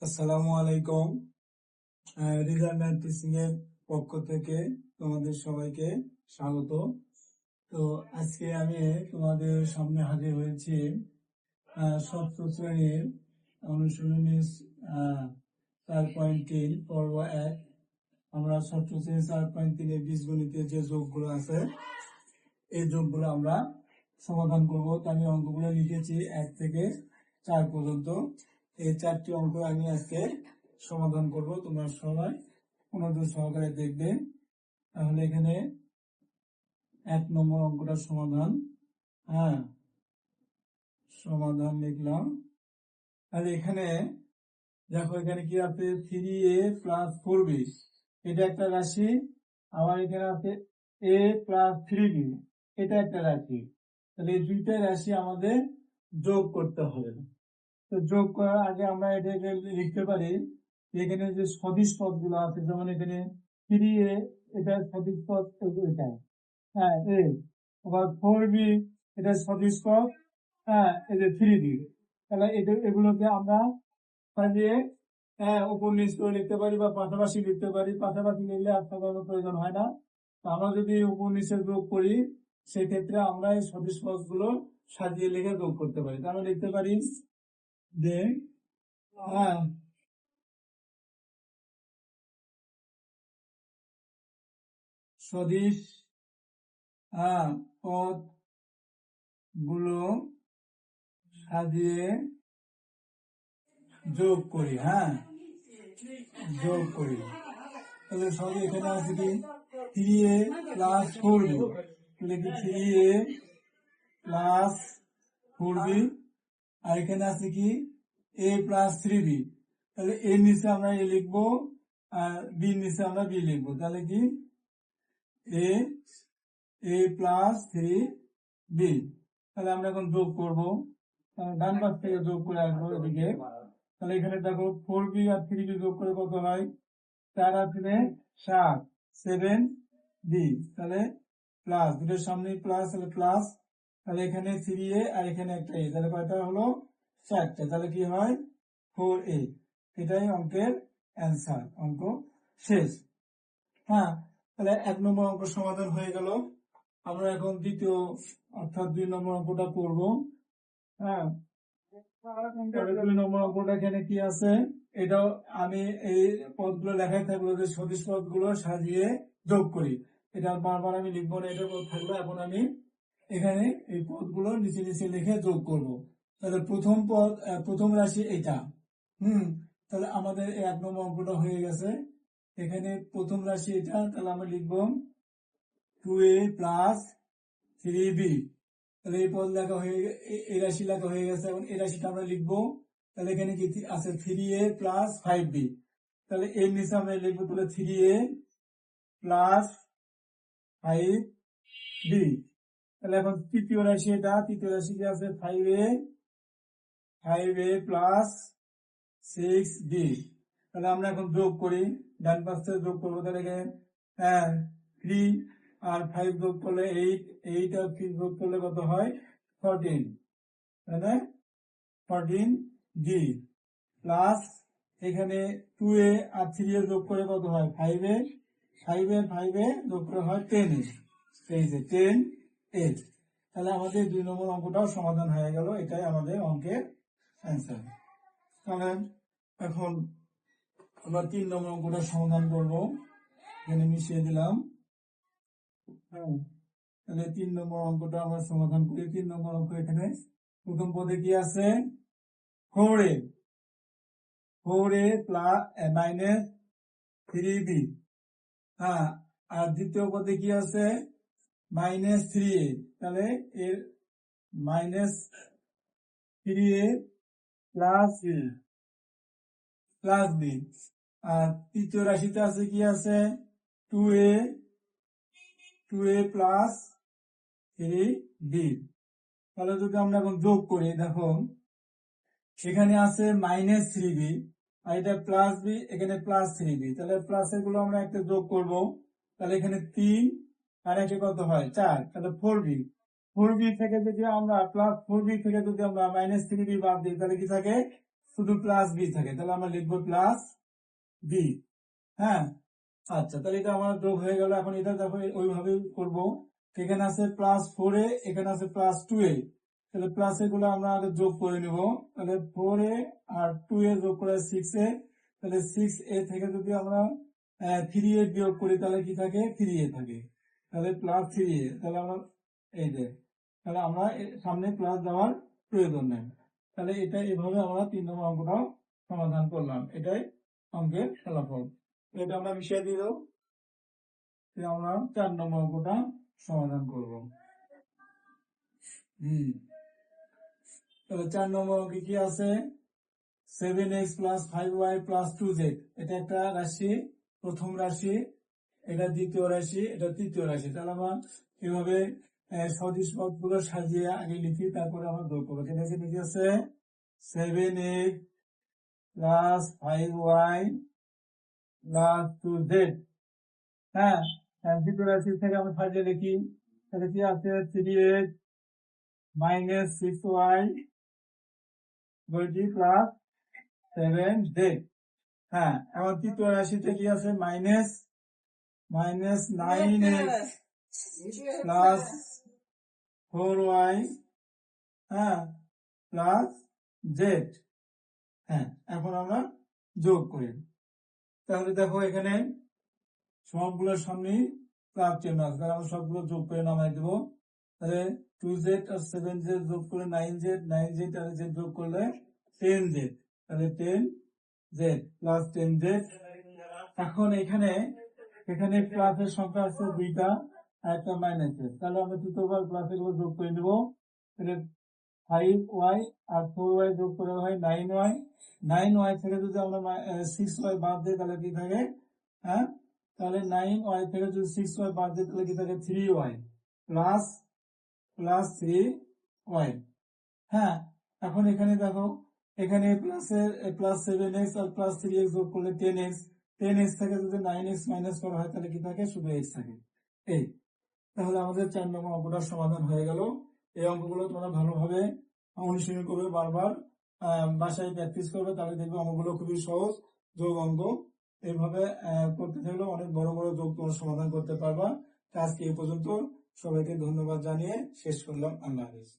আসসালামু আলাইকুম। Reserve teaching এর পক্ষ থেকে তোমাদের সবাইকে স্বাগত। তো আজকে আমি তোমাদের সামনে হাজির হয়েছি ষষ্ঠ শ্রেণীর অনুশীলনী 4.3 পর্ব 1। আমরা ষষ্ঠ শ্রেণী 4.3 এর বীজগণিতের যে যোগগুলো আছে এই যোগগুলো আমরা সমাধান করব। তো আমি অঙ্কগুলো লিখেছি 1 থেকে 4 পর্যন্ত। এই 4টি অঙ্ক আমি আজকে সমাধান করব। তোমরা সবাই মনোযোগ সহকারে দেখবে। তাহলে এখানে 1 নম্বর অঙ্কটা সমাধান সমাধান লিখলাম। আর এখানে দেখো, এখানে কি আছে 3a + 4b, এটা একটা রাশি। আবার এখানে আছে a + 3b, এটা একটা রাশি। তাহলে এই দুইটা রাশি আমাদের যোগ করতে হবে। তো যোগ করার আগে আমরা এটাকে লিখতে পারি, এখানে যে সদিশ পদ গুলো আছে, যেমন এখানে 3a, এটা সদিশ পদ এটা, এ। আবার 4b, এটা সদিশ পদ, এই যে 3b। তাহলে এগুলোকে আমরা সাজিয়ে উপর নিচ করে লিখতে পারি বা পাশাপাশি লিখতে পারি। পাশাপাশি লিখলে আর সাজানোর প্রয়োজন হয় না। আমরা যদি উপর নিচের যোগ করি, সেক্ষেত্রে আমরা এই সদিশ পদ গুলো সাজিয়ে লিখে যোগ করতে পারি। তাহলে লিখতে পারি যে সদিশ পদ গুলো সাজিয়ে যোগ করি। যোগ করি। তাহলে সবই এখানে আছে কি 3a + 4b, লিখি 3a + 4b। আর এখানে আছে কি a + 3b। তাহলে এর নিচে আমরা a লিখবো, আর b নিচে আমরা b লিখবো। তাহলে কি a + 3b। তাহলে আমরা এখন যোগ করবো। ডান পাশ থেকে যোগ করে আসবো এদিকে। তাহলে এখানে দেখো 4b আর 3b যোগ করে কত হয়? 4 আর 3 7, 7b। তাহলে প্লাস, দুটোর সামনে প্লাস, তাহলে প্লাস। তাহলে এখানে 3a আর এখানে একটা a, তাহলে কয়টা হলো? 4টা। তাহলে কি হয়? 4a। এটাই অঙ্কের অ্যান্সার। অঙ্ক শেষ। তাহলে 1 নম্বর অঙ্ক সমাধান হয়ে গেল। আমরা এখন দ্বিতীয় অর্থাৎ 2 নম্বর অঙ্কটা করবো। 2 নম্বর অঙ্কটা এখানে কি আছে, এটাও আমি এই পদগুলো লেখাই থাকলো যে সদিশ পদগুলো সাজিয়ে যোগ করি। এটা বারবার আমি লিখবো না, এটা পদ থাকলো। এখন আমি এখানে এই পদগুলো নিচে নিচে লিখে যোগ করব। তাহলে প্রথম রাশি এটা। তাহলে আমাদের 1 নম্বর অঙ্কটা হয়ে গেছে। এখানে প্রথম রাশি এটা। তাহলে আমরা লিখবো 2a + 3b। তাহলে এই পদ লেখা হয়ে, এই রাশি লেখা হয়ে গেছে। এখন এই রাশিটা আমরা লিখবো। তাহলে এখানে কি আছে 3a + 5b। তাহলে এর নিচে আমরা লিখবো তাহলে 3a + 5b। তাহলে এখন তৃতীয় রাশি এটা। তৃতীয় রাশি কি আছে 5a + 6b। তাহলে আমরা এখন যোগ করি, ডান পাশ থেকে যোগ করবো। তাহলে এখানে 3 আর 5 যোগ করলে 8, 8 আর 3 যোগ করলে কত হয়? 14। তাহলে 14d প্লাস এখানে 2a আর 3a যোগ করে কত হয়? 5a, 5a যোগ করে হয় 10a। এই যে 10a। তাহলে আমাদের 2 নম্বর অঙ্কটাও সমাধান হয়ে গেল। এটাই আমাদের অঙ্কের অ্যান্সার। তাহলে এখন আমরা 3 নম্বর অঙ্কটা সমাধান করব। এখানে মিশিয়ে দিলাম। তাহলে 3 নম্বর অঙ্কটা আমরা সমাধান করি। 3 নম্বর অঙ্ক এখানে প্রথম পদে কি আছে? 4a - 3b। আর দ্বিতীয় পদে কি আছে? -3a। তাহলে এর -3a প্লাস b। আর তৃতীয় রাশিতে আছে কি আছে? 2a + 3b। তাহলে যদি আমরা এখন যোগ করি, দেখো এখানে আছে -3b আর এটা প্লাস b, এখানে +3b। তাহলে প্লাসের গুলো আমরা একটা যোগ করব। তাহলে এখানে 3 আর একে কত হয়? 4। তাহলে 4b। 4b থেকে যদি আমরা -3b বাদ দিই, তাহলে কি থাকে? শুধু প্লাস বি থাকে, তাহলে আমরা লিখবো প্লাস বি। হ্যাঁ, আচ্ছা, তাহলে এটা আমার যোগ হয়ে গেল। এখন এটা দেখো ওইভাবে করবো। এখানে আছে +4a, এখানে আছে +2a, তাহলে প্লাস এগুলো আমরা আগে যোগ করে নিব। তাহলে 4a আর 2a যোগ করে 6a, তাহলে 6a থেকে যদি আমরা 3a বিয়োগ করি তাহলে কি থাকে, 3a থাকে, তাহলে +3a। তাহলে আমরা এই যে, তাহলে আমরা সামনে প্লাস দেওয়ার প্রয়োজন নেই। তাহলে এটা এভাবে আমরা 3 নম্বর অঙ্কটাও সমাধান করলাম। এটাই অঙ্কের ফলাফল। এটা আমরা মিশিয়ে দিয়ে দেবো। আমরা 4 নম্বর অঙ্কটা সমাধান করব। তাহলে 4 নম্বর অঙ্কে কি আছে, 7x + 5y + 2z, এটা একটা রাশি, প্রথম রাশি, এটা দ্বিতীয় রাশি, এটা তৃতীয় রাশি। তাহলে আমরা এভাবে সদিশ পদগুলো সাজিয়ে আগে লিখি, তারপরে আমরা যোগ করবো। এটা কি আছে, 7x + 5y + 2z। হ্যাঁ, দ্বিতীয় রাশি থেকে আমরা সাজিয়ে লিখি, তাহলে কি আছে, 3x - 6y + 7z। হ্যাঁ, এখন তৃতীয় রাশিতে কি আছে, -9x + 4y, হ্যাঁ, + z। হ্যাঁ, এখন আমরা যোগ করি। তাহলে দেখো এখানে সবগুলোর সামনে প্লাস চিহ্ন আছে, তাহলে আমরা সবগুলো যোগ করে নামাই দেবো। তাহলে 2z আর 7z যোগ করে 9z, 9z আর z যোগ করলে 10z, তাহলে 10z + 10z। এখন এখানে প্লাসের সংখ্যা আছে 2টা আর একটা মাইনাসের, তাহলে আমরা তৃতীয়বার প্লাসের উপর যোগ করে নেবো। তাহলে 5y আর 4y যোগ করে হয় 9y, 9y থেকে যদি আমরা 6y বাদ দিই তাহলে কি থাকে, হ্যাঁ, তাহলে 9y থেকে যদি 6y বাদ দিই তাহলে কি থাকে, 3y প্লাস 3y। হ্যাঁ, এখন এখানে দেখো, এখানে +7x আর +3x যোগ করলে 10x, 10x থেকে যদি 9x মাইনাস করা হয় তাহলে কি থাকে, শুধু x থাকে। এই, তাহলে আমাদের 4 নম্বর অঙ্কটার সমাধান হয়ে গেল। এই অঙ্কগুলো তোমরা ভালোভাবে অনুশীলন করবে, বারবার বাসায় প্র্যাকটিস করবে, তাহলে দেখবে অঙ্কগুলো খুবই সহজ, যোগ অঙ্ক। এইভাবে করতে থাকলে অনেক বড় বড় যোগ তোমরা সমাধান করতে পারবা। আজকে এই পর্যন্ত, সবাইকে ধন্যবাদ জানিয়ে শেষ করলাম। আল্লাহ হাফেজ।